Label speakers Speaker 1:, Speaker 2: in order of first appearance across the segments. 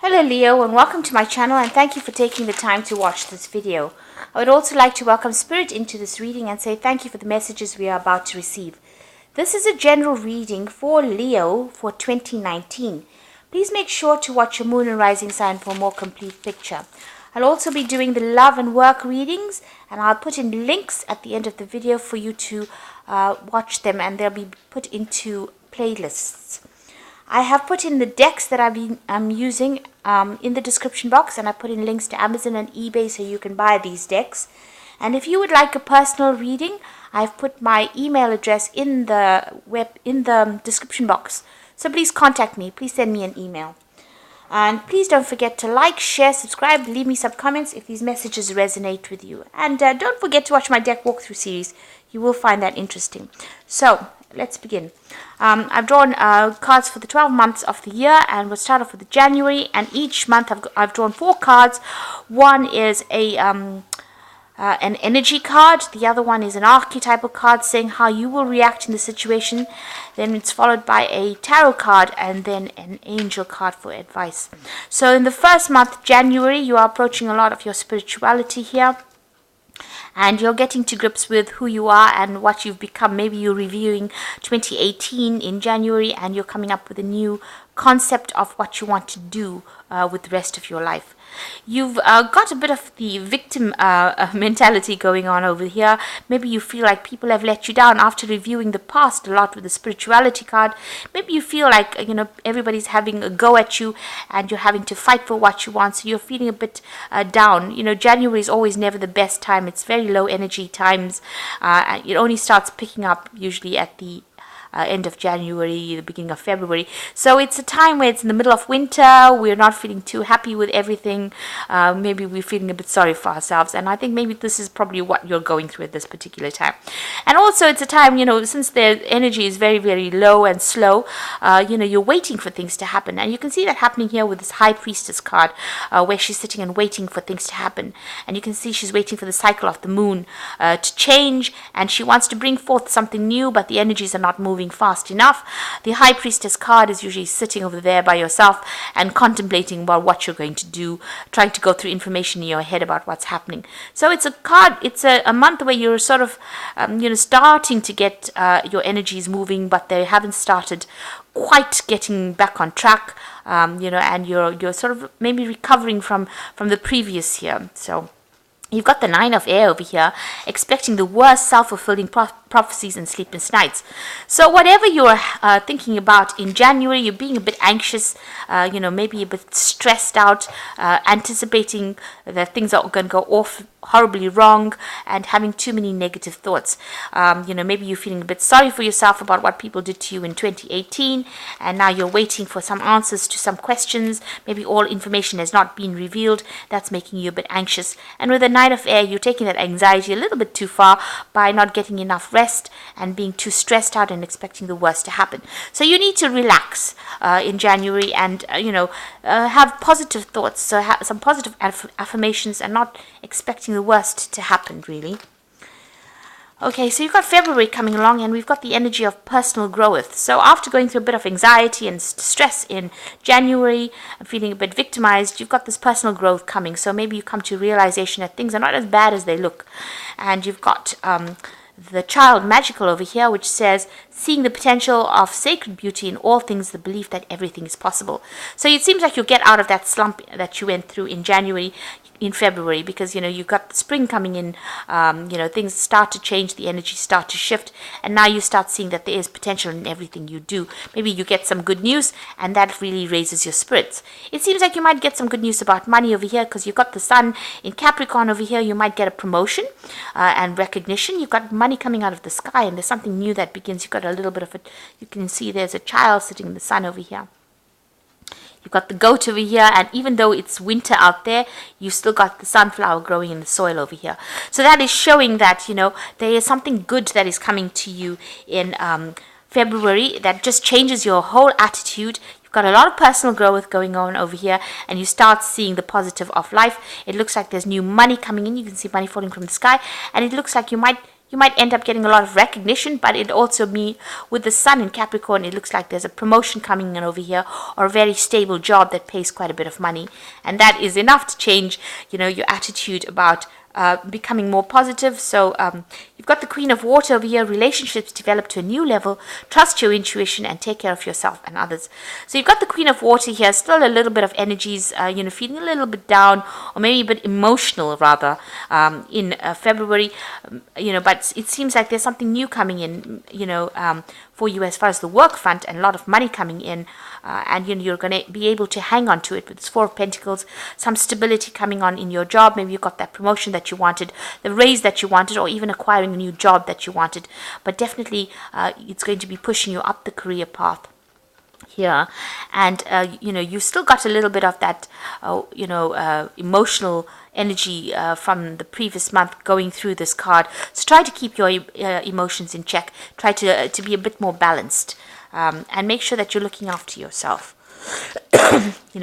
Speaker 1: Hello Leo, and welcome to my channel, and thank you for taking the time to watch this video. I would also like to welcome Spirit into this reading and say thank you for the messages we are about to receive. This is a general reading for Leo for 2019. Please make sure to watch your moon and rising sign for a more complete picture. I'll also be doing the love and work readings, and I'll put in links at the end of the video for you to watch them, and they'll be put into playlists. I have put in the decks that I'm using in the description box, and I put in links to Amazon and eBay so you can buy these decks. And if you would like a personal reading, I've put my email address in the description box. So please contact me. Please send me an email. And please don't forget to like, share, subscribe, leave me some comments if these messages resonate with you. And don't forget to watch my deck walkthrough series. You will find that interesting. So let's begin. I've drawn cards for the 12 months of the year, and we'll start off with January. And each month I've drawn 4 cards. One is an energy card. The other one is an archetypal card saying how you will react in the situation. Then it's followed by a tarot card and then an angel card for advice. So in the first month, January, you are approaching a lot of your spirituality here. And you're getting to grips with who you are and what you've become. Maybe you're reviewing 2018 in January, and you're coming up with a new concept of what you want to do with the rest of your life. You've got a bit of the victim mentality going on over here. Maybe you feel like people have let you down after reviewing the past a lot with the spirituality card. Maybe you feel like everybody's having a go at you and you're having to fight for what you want, so you're feeling a bit down. January is always never the best time. It's very low energy times. It only starts picking up usually at the end of January, the beginning of February. So it's a time where it's in the middle of winter. We're not feeling too happy with everything. Maybe we're feeling a bit sorry for ourselves. And I think maybe this is probably what you're going through at this particular time. And also it's a time, since the energy is very, very low and slow, you're waiting for things to happen. And you can see that happening here with this High Priestess card, where she's sitting and waiting for things to happen. And you can see she's waiting for the cycle of the moon to change, and she wants to bring forth something new, but the energies are not moving fast enough. The High Priestess card is usually sitting over there by yourself and contemplating about what you're going to do, trying to go through information in your head about what's happening. So it's a card, it's a month where you're sort of starting to get your energies moving, but they haven't started quite getting back on track, and you're sort of maybe recovering from the previous year. So you've got the 9 of Air over here, expecting the worst self-fulfilling prophecies and sleepless nights. So whatever you're thinking about in January, you're being a bit anxious, maybe a bit stressed out, anticipating that things are going to go off horribly wrong and having too many negative thoughts. Maybe you're feeling a bit sorry for yourself about what people did to you in 2018, and now you're waiting for some answers to some questions. Maybe all information has not been revealed. That's making you a bit anxious. And with the 9 of Air, you're taking that anxiety a little bit too far by not getting enough rest and being too stressed out and expecting the worst to happen. So you need to relax in January and have positive thoughts. So have some positive affirmations and not expecting the worst to happen, really. Okay, so you've got February coming along, and we've got the energy of personal growth. So after going through a bit of anxiety and stress in January and feeling a bit victimized, you've got this personal growth coming. So maybe you come to a realization that things are not as bad as they look. And you've got the child magical over here, which says seeing the potential of sacred beauty in all things, the belief that everything is possible. So it seems like you'll get out of that slump that you went through in January in February, because you've got the spring coming in. Things start to change, the energy start to shift, and now you start seeing that there is potential in everything you do. Maybe you get some good news, and that really raises your spirits. It seems like you might get some good news about money over here, because you've got the sun in Capricorn over here. You might get a promotion and recognition. You've got money coming out of the sky, and there's something new that begins. You've got a little bit of it. You can see there's a child sitting in the sun over here. You've got the goat over here, and even though it's winter out there, you still got the sunflower growing in the soil over here. So that is showing that, there is something good that is coming to you in February that just changes your whole attitude. You've got a lot of personal growth going on over here, and you start seeing the positive of life. It looks like there's new money coming in. You can see money falling from the sky, and it looks like you might You might end up getting a lot of recognition, but it also with the sun in Capricorn, it looks like there's a promotion coming in over here, or a very stable job that pays quite a bit of money. And that is enough to change, your attitude about becoming more positive. So you've got the Queen of Water over here. Relationships develop to a new level. Trust your intuition and take care of yourself and others. So you've got the Queen of Water here. Still a little bit of energies, feeling a little bit down, or maybe a bit emotional rather, in February. But it seems like there's something new coming in, for you as far as the work front, and a lot of money coming in. And you're going to be able to hang on to it with this Four of Pentacles. Some stability coming on in your job. Maybe you got that promotion that you wanted, the raise that you wanted, or even acquiring a new job that you wanted. But definitely it's going to be pushing you up the career path here. And you still got a little bit of that emotional energy from the previous month going through this card. So try to keep your emotions in check. Try to be a bit more balanced. And make sure that you're looking after yourself.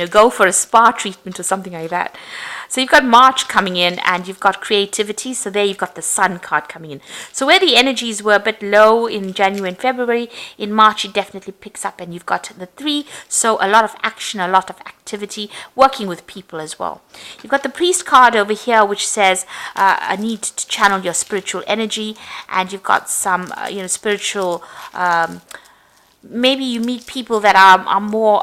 Speaker 1: Go for a spa treatment or something like that. So you've got March coming in, and you've got creativity. So there you've got the Sun card coming in. So where the energies were a bit low in January and February, in March it definitely picks up, and you've got the 3. So a lot of action, a lot of activity, working with people as well. You've got the Priest card over here, which says a need to channel your spiritual energy, and you've got some spiritual maybe you meet people that are more,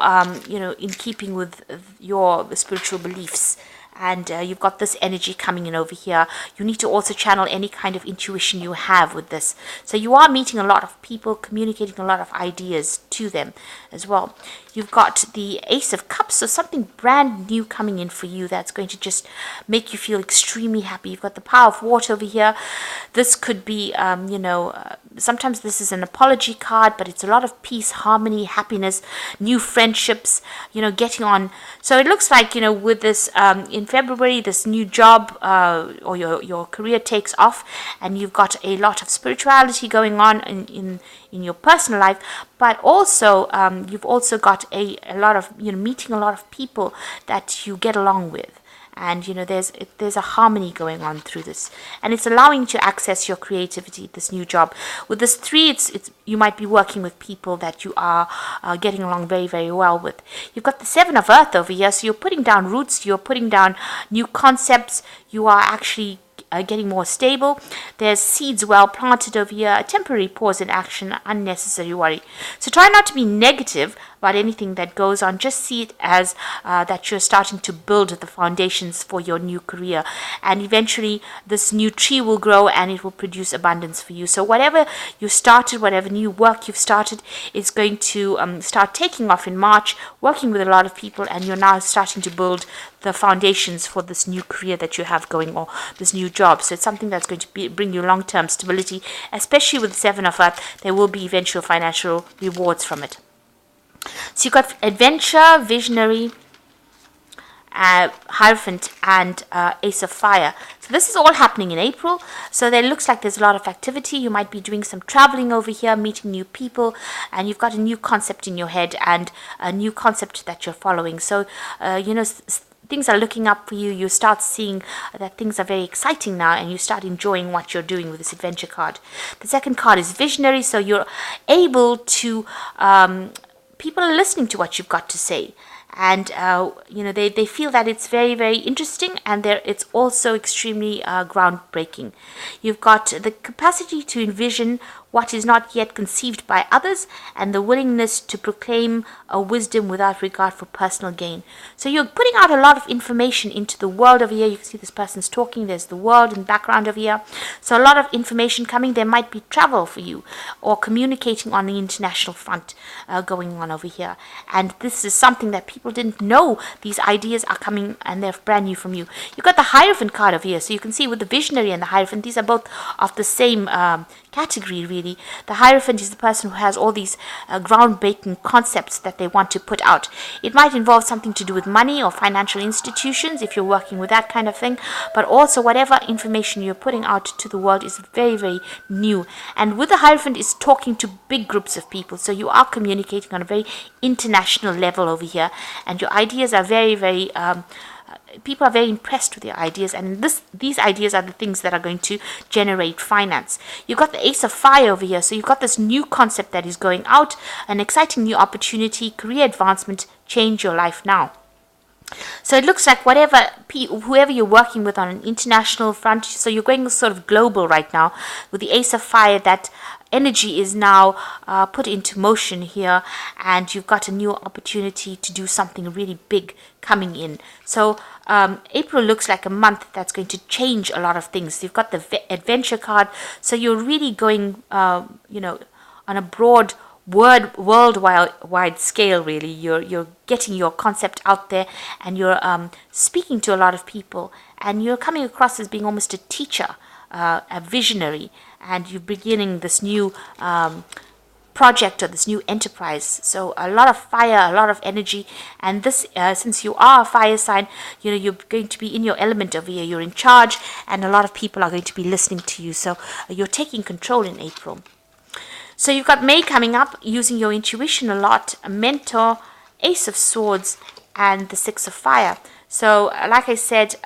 Speaker 1: in keeping with your spiritual beliefs. And you've got this energy coming in over here. You need to also channel any kind of intuition you have with this. So you are meeting a lot of people, communicating a lot of ideas to them as well. You've got the Ace of Cups, so something brand new coming in for you that's going to just make you feel extremely happy. You've got the Power of Water over here. This could be, sometimes this is an apology card, but it's a lot of peace, harmony, happiness, new friendships, getting on. So it looks like, with this, in February, this new job or your career takes off, and you've got a lot of spirituality going on in your personal life, but also you've also got a lot of meeting a lot of people that you get along with. And there's a harmony going on through this, and it's allowing you to access your creativity, this new job. With this 3, it's you might be working with people that you are getting along very, very well with. You've got the 7 of Earth over here, so you're putting down roots, you're putting down new concepts, you are actually getting more stable. There's seeds well planted over here, a temporary pause in action, unnecessary worry. So try not to be negative about anything that goes on. Just see it as that you're starting to build the foundations for your new career, and eventually this new tree will grow and it will produce abundance for you. So whatever you started, whatever new work you've started, is going to start taking off in March, working with a lot of people, and you're now starting to build the foundations for this new career that you have going, or this new job. So it's something that's going to bring you long-term stability, especially with the 7 of Earth. There will be eventual financial rewards from it. So you've got Adventure, Visionary, Hierophant, and Ace of Fire. So this is all happening in April. So there looks like there's a lot of activity. You might be doing some traveling over here, meeting new people, and you've got a new concept in your head and a new concept that you're following. So things are looking up for you. You start seeing that things are very exciting now, and you start enjoying what you're doing with this Adventure card. The second card is Visionary, so you're able to people are listening to what you've got to say, and they feel that it's very, very interesting, and it's also extremely groundbreaking. You've got the capacity to envision what is not yet conceived by others, and the willingness to proclaim a wisdom without regard for personal gain. So you're putting out a lot of information into the world over here. You can see this person's talking. There's the world in the background over here. So a lot of information coming. There might be travel for you, or communicating on the international front going on over here. And this is something that people didn't know. These ideas are coming, and they're brand new from you. You've got the Hierophant card over here. So you can see with the Visionary and the Hierophant, these are both of the same category, really. The Hierophant is the person who has all these groundbreaking concepts that they want to put out. It might involve something to do with money or financial institutions if you're working with that kind of thing, but also whatever information you're putting out to the world is very, very new. And with the Hierophant, is talking to big groups of people, so you are communicating on a very international level over here, and your ideas are very, very people are very impressed with your ideas, and these ideas are the things that are going to generate finance. You've got the Ace of Fire over here, so you've got this new concept that is going out, an exciting new opportunity, career advancement, change your life now. So it looks like whoever you're working with on an international front, so you're going sort of global right now with the Ace of Fire. That energy is now put into motion here, and you've got a new opportunity to do something really big coming in. So April looks like a month that's going to change a lot of things. You've got the adventure card, so you're really going on a broad worldwide scale. Really, you're getting your concept out there, and you're speaking to a lot of people, and you're coming across as being almost a teacher, a visionary, and you're beginning this new project or this new enterprise. So a lot of fire, a lot of energy, and this since you are a fire sign, you're going to be in your element over here. You're in charge, and a lot of people are going to be listening to you. So you're taking control in April. So you've got May coming up, using your intuition a lot, a mentor, Ace of Swords, and the Six of Fire. So like I said,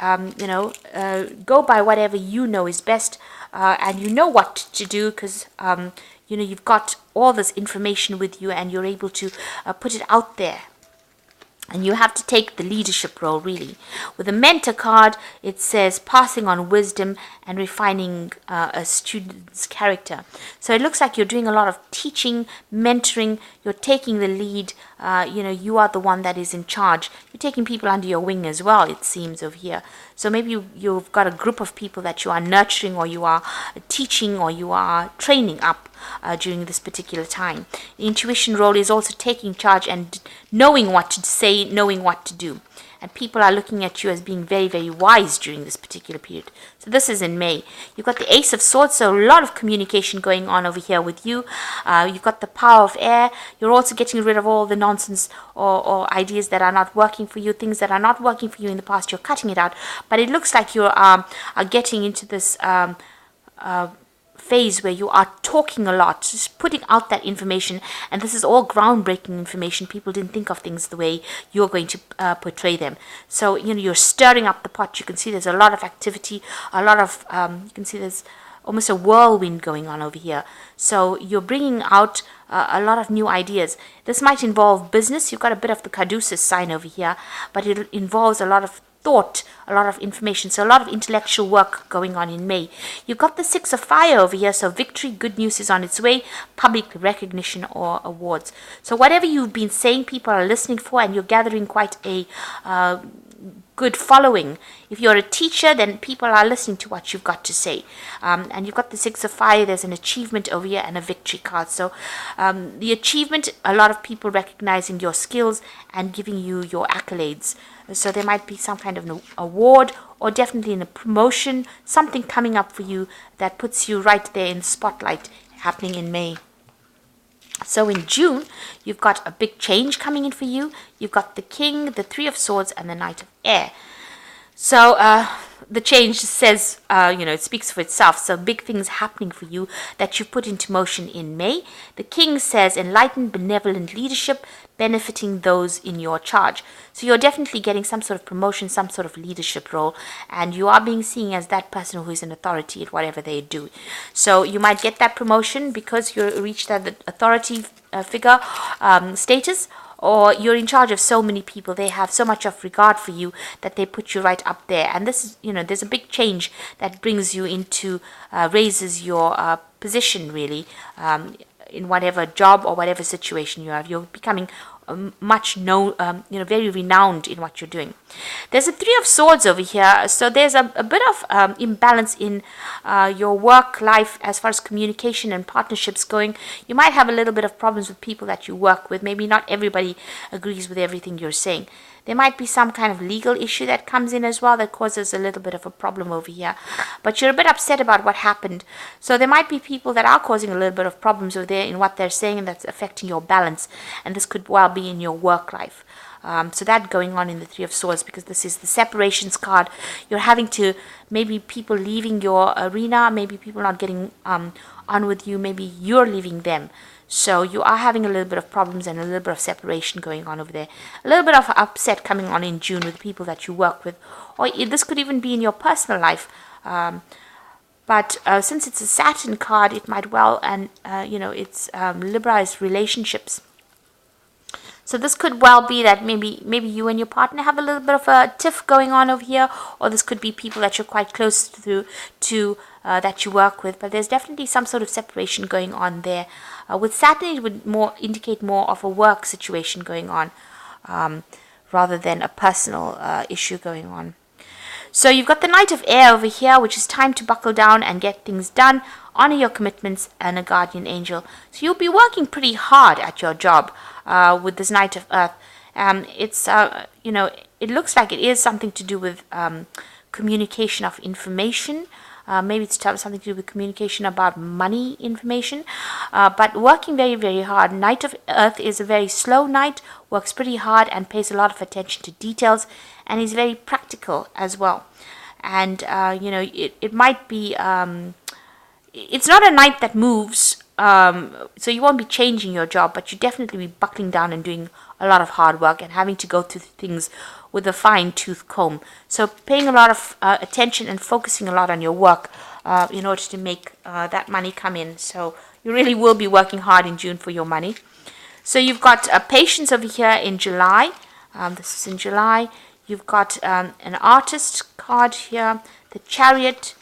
Speaker 1: go by whatever you know is best, and you know what to do, because you've got all this information with you, and you're able to put it out there. And you have to take the leadership role, really. With the mentor card, it says passing on wisdom and refining a student's character. So it looks like you're doing a lot of teaching, mentoring. You're taking the lead. You are the one that is in charge. You're taking people under your wing as well, it seems, over here. So maybe you've got a group of people that you are nurturing, or you are teaching, or you are training up during this particular time. The intuition role is also taking charge and knowing what to say, knowing what to do. And people are looking at you as being very, very wise during this particular period. So this is in May. You've got the Ace of Swords, so a lot of communication going on over here with you. You've got the Power of Air. You're also getting rid of all the nonsense or ideas that are not working for you, things that are not working for you in the past. You're cutting it out. But it looks like you are getting into this phase where you are talking a lot, just putting out that information, and this is all groundbreaking information. People didn't think of things the way you're going to portray them. So you're stirring up the pot. You can see there's a lot of activity, a lot of you can see there's almost a whirlwind going on over here. So you're bringing out a lot of new ideas. This might involve business. You've got a bit of the Caduceus sign over here, but it involves a lot of thought, a lot of information, so a lot of intellectual work going on in May. You've got the Six of Fire over here, so victory, good news is on its way, public recognition or awards. So whatever you've been saying, people are listening for, and you're gathering quite a good following. If you're a teacher, then people are listening to what you've got to say. And you've got the Six of Fire, there's an achievement over here and a victory card. So the achievement, a lot of people recognizing your skills and giving you your accolades. So there might be some kind of an award, or definitely in a promotion, something coming up for you that puts you right there in the spotlight, happening in May. So in June, you've got a big change coming in for you. You've got the King, the Three of Swords, and the Knight of Air. So the change says, it speaks for itself. So big things happening for you that you put into motion in May. The King says enlightened, benevolent leadership, benefiting those in your charge. So you're definitely getting some sort of promotion, some sort of leadership role, and you are being seen as that person who is an authority at whatever they do. So you might get that promotion because you reached that authority figure status, or you're in charge of so many people. They have so much of regard for you that they put you right up there. And this is, there's a big change that brings you into, raises your position, really, in whatever job or whatever situation you have. You're becoming much known, very renowned in what you're doing. There's a Three of Swords over here, so there's a bit of imbalance in your work life as far as communication and partnerships going. You might have a little bit of problems with people that you work with. Maybe not everybody agrees with everything you're saying. There might be some kind of legal issue that comes in as well that causes a little bit of a problem over here. But you're a bit upset about what happened. So there might be people that are causing a little bit of problems over there in what they're saying, and that's affecting your balance. And this could well be in your work life. So that going on in the Three of Swords, because this is the separations card. You're having to, maybe people leaving your arena, maybe people not getting on with you, maybe you're leaving them. So you are having a little bit of problems and a little bit of separation going on over there. A little bit of upset coming on in June with people that you work with. Or this could even be in your personal life. But since it's a Saturn card, it might well, and it's liberalized relationships. So this could well be that maybe you and your partner have a little bit of a tiff going on over here, or this could be people that you're quite close to that you work with. But there's definitely some sort of separation going on there. With Saturn, it would indicate more of a work situation going on, rather than a personal issue going on. So you've got the Knight of Air over here, which is time to buckle down and get things done, honor your commitments, and a guardian angel. So you'll be working pretty hard at your job with this Knight of Earth. It looks like it is something to do with communication of information. Maybe it's something to do with communication about money information, but working very, very hard. Knight of Earth is a very slow knight, works pretty hard and pays a lot of attention to details, and is very practical as well. And it might be it's not a knight that moves, so you won't be changing your job, but you definitely be buckling down and doing a lot of hard work and having to go through things with a fine-tooth comb. So paying a lot of attention and focusing a lot on your work in order to make that money come in. So you really will be working hard in June for your money. So you've got patience over here in July. This is in July. You've got an artist card here, the Chariot,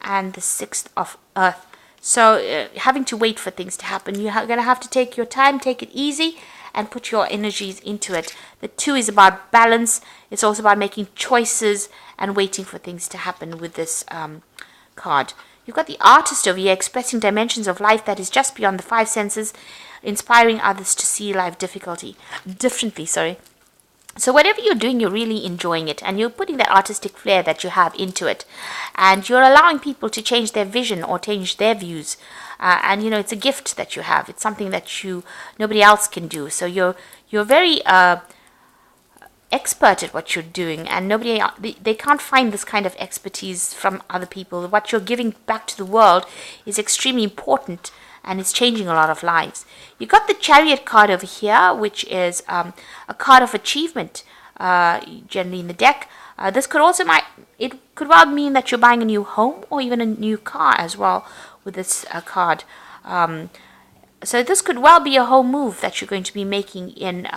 Speaker 1: and the Sixth of Earth. So having to wait for things to happen. You're going to have to take your time, take it easy, and put your energies into it. The 2 is about balance. It's also about making choices and waiting for things to happen with this card. You've got the Artist over here, expressing dimensions of life that is just beyond the 5 senses, inspiring others to see life differently. So whatever you're doing, you're really enjoying it, and you're putting that artistic flair that you have into it, and you're allowing people to change their vision or change their views. And it's a gift that you have. It's something that nobody else can do. So you're very expert at what you're doing, and they can't find this kind of expertise from other people. What you're giving back to the world is extremely important, and it's changing a lot of lives. You got the Chariot card over here, which is a card of achievement, generally in the deck. This could also well mean that you're buying a new home or even a new car as well with this card. So this could well be a home move that you're going to be making in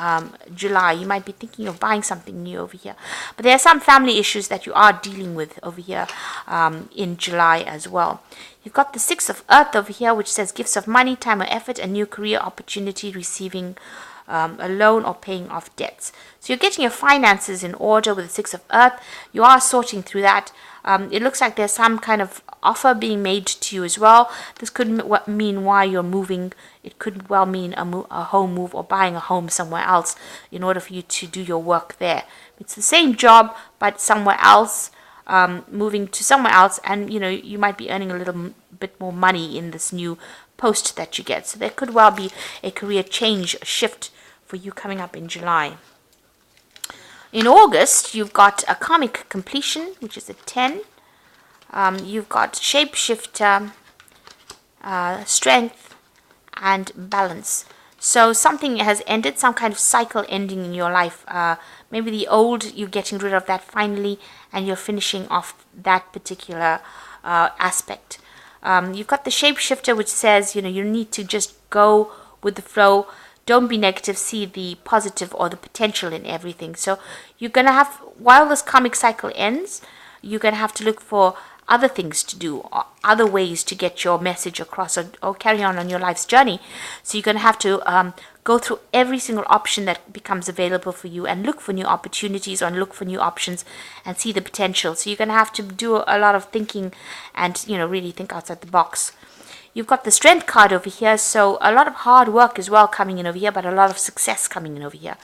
Speaker 1: July. You might be thinking of buying something new over here. But there are some family issues that you are dealing with over here in July as well. You've got the Six of Earth over here, which says gifts of money, time or effort, a new career opportunity, receiving a loan or paying off debts. So you're getting your finances in order with the Six of Earth. You are sorting through that. It looks like there's some kind of offer being made to you as well. This could mean why you're moving. It could well mean a home move or buying a home somewhere else in order for you to do your work there. It's the same job, but somewhere else, moving to somewhere else, and you might be earning a little bit more money in this new post that you get. So there could well be a career change, a shift for you coming up in July. In August, you've got a karmic completion, which is a 10. You've got shapeshifter, strength, and balance. So something has ended, some kind of cycle ending in your life. Maybe the old, you're getting rid of that finally, and you're finishing off that particular aspect. You've got the shapeshifter, which says, you need to just go with the flow. Don't be negative, see the positive or the potential in everything. So you're going to have, while this karmic cycle ends, you're going to have to look for other things to do, or other ways to get your message across, or carry on your life's journey. So you're going to have to go through every single option that becomes available for you and look for new opportunities or look for new options and see the potential. So you're going to have to do a lot of thinking and, really think outside the box. You've got the Strength card over here, so a lot of hard work as well coming in over here, but a lot of success coming in over here.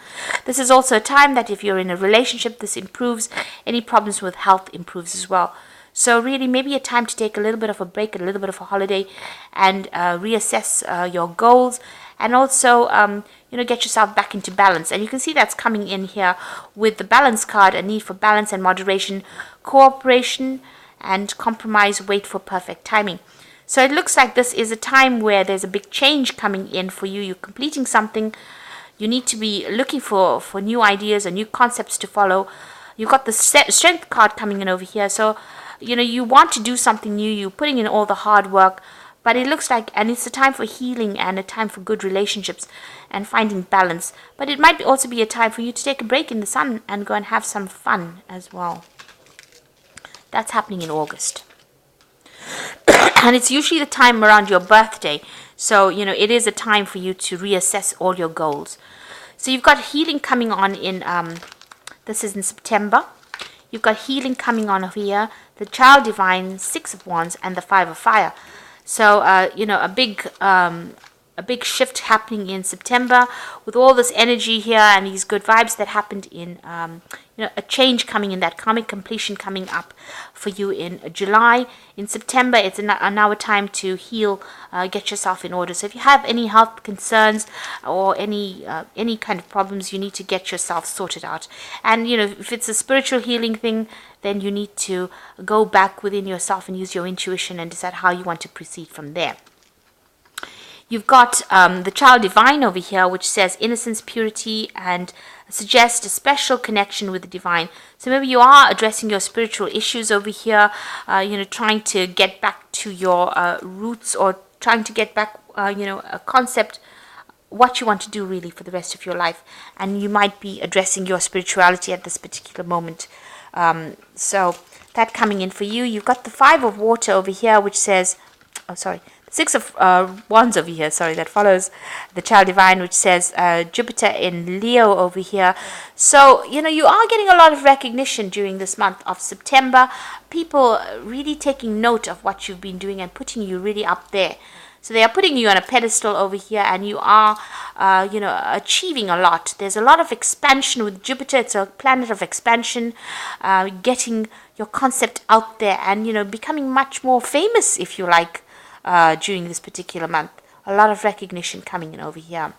Speaker 1: This is also a time that if you're in a relationship, this improves. Any problems with health improves as well. So really maybe a time to take a little bit of a break, a little bit of a holiday, and reassess your goals, and also get yourself back into balance. And you can see that's coming in here with the Balance card, a need for balance and moderation, cooperation and compromise, wait for perfect timing. So it looks like this is a time where there's a big change coming in for you. You're completing something. You need to be looking for new ideas or new concepts to follow. You've got the strength card coming in over here. So, you want to do something new. You're putting in all the hard work. But it looks like, and it's a time for healing and a time for good relationships and finding balance. But it might also be a time for you to take a break in the sun and go and have some fun as well. That's happening in August. And it's usually the time around your birthday. So, it is a time for you to reassess all your goals. So you've got healing coming on in, this is in September. You've got healing coming on over here. The Child Divine, 6 of Wands, and the 5 of Fire. So, a big shift happening in September with all this energy here and these good vibes that happened in, a change coming in, that karmic completion coming up for you in July. In September, it's now a time to heal, get yourself in order. So if you have any health concerns or any kind of problems, you need to get yourself sorted out. And, if it's a spiritual healing thing, then you need to go back within yourself and use your intuition and decide how you want to proceed from there. You've got the Child Divine over here, which says innocence, purity, and suggests a special connection with the divine. So maybe you are addressing your spiritual issues over here, trying to get back to your roots, or trying to get back, a concept, what you want to do really for the rest of your life. And you might be addressing your spirituality at this particular moment. So that coming in for you. You've got the 5 of Water over here, which says, 6 of Wands over here, that follows the Child Divine, which says Jupiter in Leo over here. So, you are getting a lot of recognition during this month of September. People really taking note of what you've been doing and putting you really up there. So they are putting you on a pedestal over here, and you are, achieving a lot. There's a lot of expansion with Jupiter. It's a planet of expansion, getting your concept out there and, becoming much more famous, if you like, during this particular month. A lot of recognition coming in over here.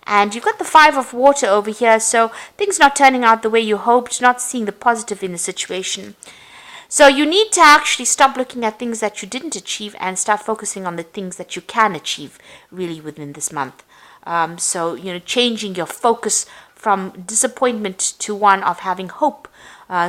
Speaker 1: And you've got the 5 of Water over here, so things not turning out the way you hoped, not seeing the positive in the situation. So you need to actually stop looking at things that you didn't achieve and start focusing on the things that you can achieve really within this month. So, changing your focus from disappointment to one of having hope.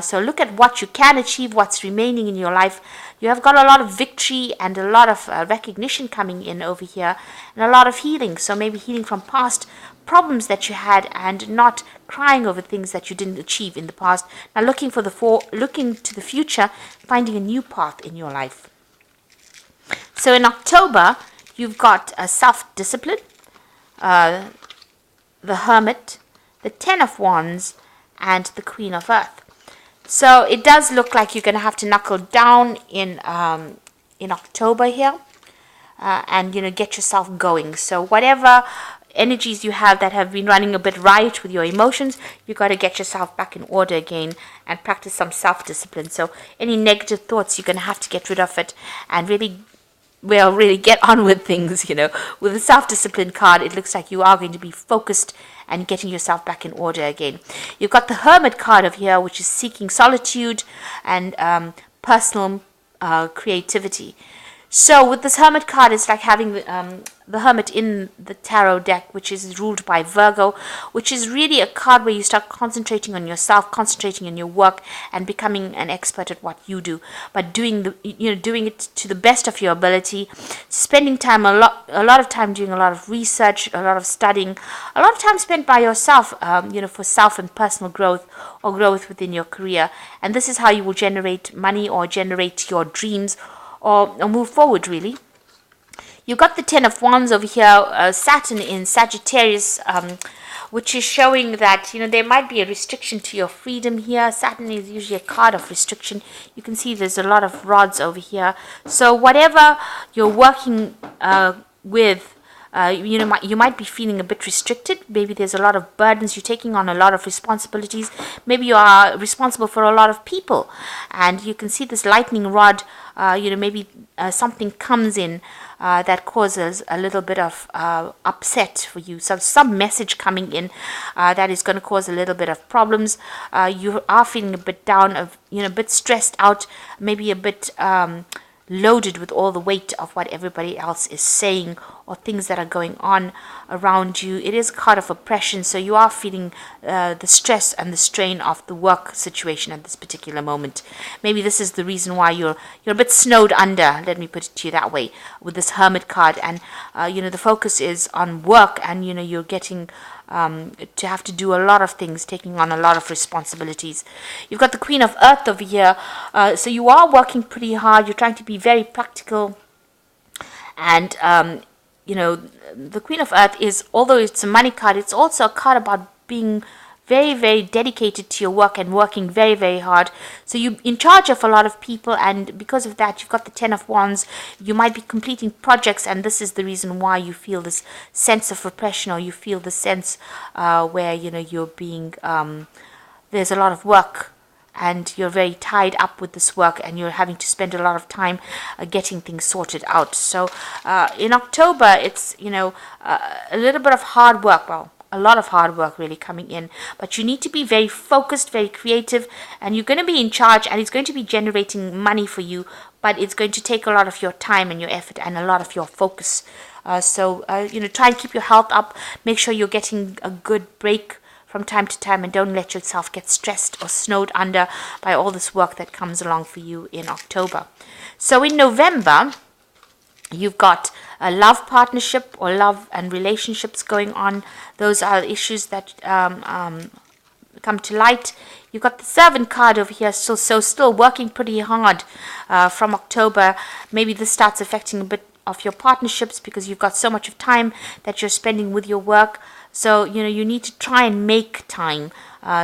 Speaker 1: So look at what you can achieve, what's remaining in your life. You have got a lot of victory and a lot of recognition coming in over here, and a lot of healing. So maybe healing from past problems that you had and not crying over things that you didn't achieve in the past. Now looking to the future, finding a new path in your life. So in October, you've got self-discipline, the Hermit, the 10 of Wands, and the Queen of Earth. So it does look like you're going to have to knuckle down in October here, and get yourself going. So whatever energies you have that have been running a bit riot with your emotions, you got to get yourself back in order again and practice some self-discipline. So any negative thoughts, you're going to have to get rid of it and really get on with things. With the self-discipline card, it looks like you are going to be focused and getting yourself back in order again. You've got the Hermit card over here, which is seeking solitude and personal creativity. So with this Hermit card, it's like having the Hermit in the tarot deck, which is ruled by Virgo, which is really a card where you start concentrating on yourself, concentrating on your work, and becoming an expert at what you do. But doing it to the best of your ability, spending time a lot of time doing a lot of research, a lot of studying, a lot of time spent by yourself, for self and personal growth or growth within your career. And this is how you will generate money or generate your dreams, or move forward really. You've got the 10 of Wands over here, Saturn in Sagittarius, which is showing that, there might be a restriction to your freedom here. Saturn is usually a card of restriction. You can see there's a lot of rods over here. So whatever you're working with, you might be feeling a bit restricted. Maybe there's a lot of burdens. You're taking on a lot of responsibilities. Maybe you are responsible for a lot of people. And you can see this lightning rod, maybe something comes in that causes a little bit of upset for you. So some message coming in that is going to cause a little bit of problems. You are feeling a bit down, a bit stressed out, maybe a bit loaded with all the weight of what everybody else is saying or things that are going on around you. It is a card of oppression, so you are feeling the stress and the strain of the work situation at this particular moment. Maybe this is the reason why you're a bit snowed under, let me put it to you that way, with this Hermit card. And the focus is on work, and you're getting to have to do a lot of things, taking on a lot of responsibilities. You've got the Queen of Earth over here, so you are working pretty hard. You're trying to be very practical, and the Queen of Earth is, although it's a money card, it's also a card about being very, very dedicated to your work and working very, very hard. So you're in charge of a lot of people, and because of that, you've got the Ten of Wands. You might be completing projects, and this is the reason why you feel this sense of repression, or you feel the sense where you're being there's a lot of work, and you're very tied up with this work, and you're having to spend a lot of time getting things sorted out. So in October, it's a little bit of hard work. Well, a lot of hard work really coming in, but you need to be very focused, very creative, and you're going to be in charge, and it's going to be generating money for you, but it's going to take a lot of your time and your effort and a lot of your focus. So try and keep your health up. Make sure you're getting a good break from time to time, and don't let yourself get stressed or snowed under by all this work that comes along for you in October. So in November, you've got a love partnership or love and relationships going on. Those are issues that come to light. You've got the Servant card over here, so still working pretty hard from October. Maybe this starts affecting a bit of your partnerships because you've got so much of time that you're spending with your work. So you need to try and make time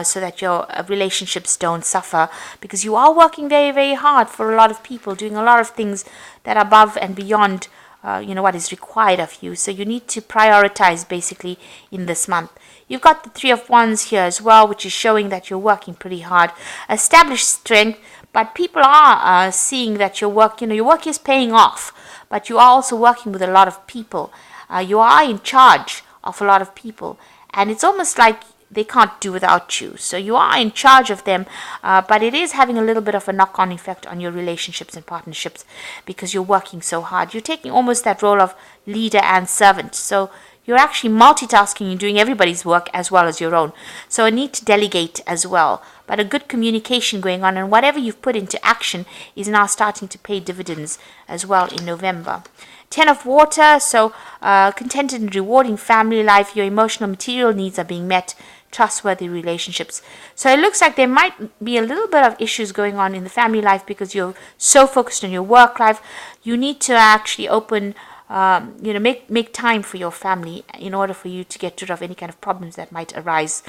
Speaker 1: so that your relationships don't suffer, because you are working very, very hard for a lot of people, doing a lot of things that are above and beyond what is required of you. So you need to prioritize basically in this month. You've got the Three of Wands here as well, which is showing that you're working pretty hard. Established strength, but people are seeing that your work is paying off, but you are also working with a lot of people. You are in charge of a lot of people, and it's almost like they can't do without you. So you are in charge of them, but it is having a little bit of a knock-on effect on your relationships and partnerships because you're working so hard. You're taking almost that role of leader and servant. So you're actually multitasking and doing everybody's work as well as your own. So a need to delegate as well, but a good communication going on, and whatever you've put into action is now starting to pay dividends as well in November. Ten of Water, so contented and rewarding family life. Your emotional material needs are being met. Trustworthy relationships. So it looks like there might be a little bit of issues going on in the family life because you're so focused on your work life. You need to actually open, make time for your family in order for you to get rid of any kind of problems that might arise.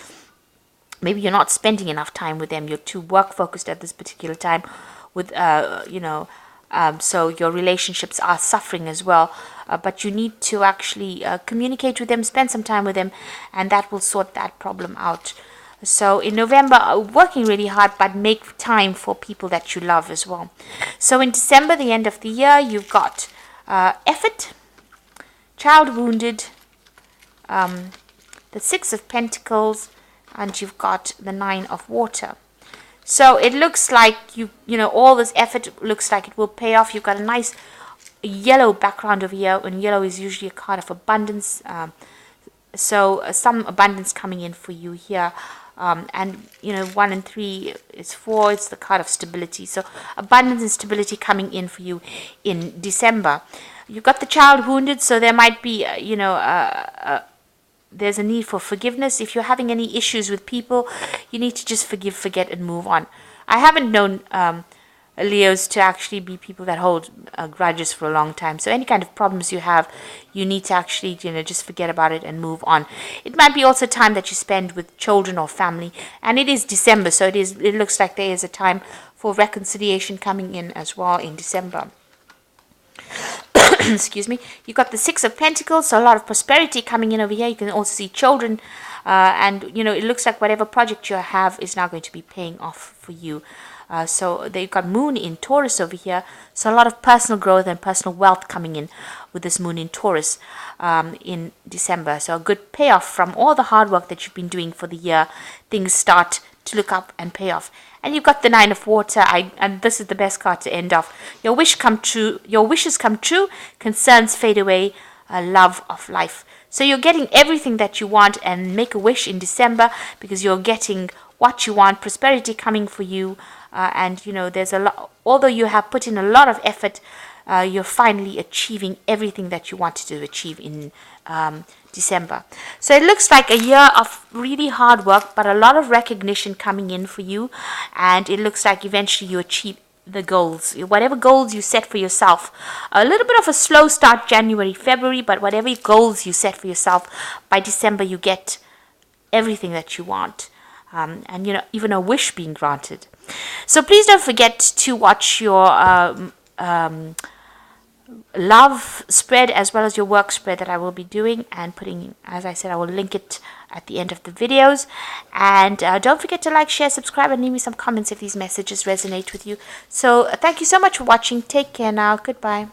Speaker 1: Maybe you're not spending enough time with them. You're too work focused at this particular time with, so your relationships are suffering as well. But you need to actually communicate with them, spend some time with them, and that will sort that problem out. So in November, working really hard, but make time for people that you love as well. So in December, the end of the year, you've got effort, child wounded, the Six of Pentacles, and you've got the Nine of Water. So it looks like all this effort looks like it will pay off. You've got a nice yellow background over here, and yellow is usually a card of abundance. So some abundance coming in for you here. And 1 and 3 is 4. It's the card of stability. So abundance and stability coming in for you in December. You've got the child wounded, so there might be there's a need for forgiveness. If you're having any issues with people, you need to just forgive, forget, and move on. I haven't known Leos to actually be people that hold grudges for a long time. So any kind of problems you have, you need to actually just forget about it and move on. It might be also time that you spend with children or family, and it is December, so it looks like there is a time for reconciliation coming in as well in December. Excuse me. You've got the Six of Pentacles, so a lot of prosperity coming in over here. You can also see children, and it looks like whatever project you have is now going to be paying off for you. So they've got Moon in Taurus over here, so a lot of personal growth and personal wealth coming in with this Moon in Taurus in December. So a good payoff from all the hard work that you've been doing for the year. Things start to look up and pay off. And you've got the Nine of Water, and this is the best card to end off. Your wish come true. Your wishes come true. Concerns fade away. Love of life. So you're getting everything that you want, and make a wish in December because you're getting what you want. Prosperity coming for you, and you know there's a lot. Although you have put in a lot of effort, you're finally achieving everything that you wanted to achieve in December. So it looks like a year of really hard work, but a lot of recognition coming in for you, and it looks like eventually you achieve the goals, whatever goals you set for yourself. A little bit of a slow start January, February, but whatever goals you set for yourself, by December you get everything that you want, and you know, even a wish being granted. So please don't forget to watch your love spread as well as your work spread that I will be doing and putting, as I said, I will link it at the end of the videos. And don't forget to like, share, subscribe, and leave me some comments if these messages resonate with you. So thank you so much for watching. Take care now. Goodbye.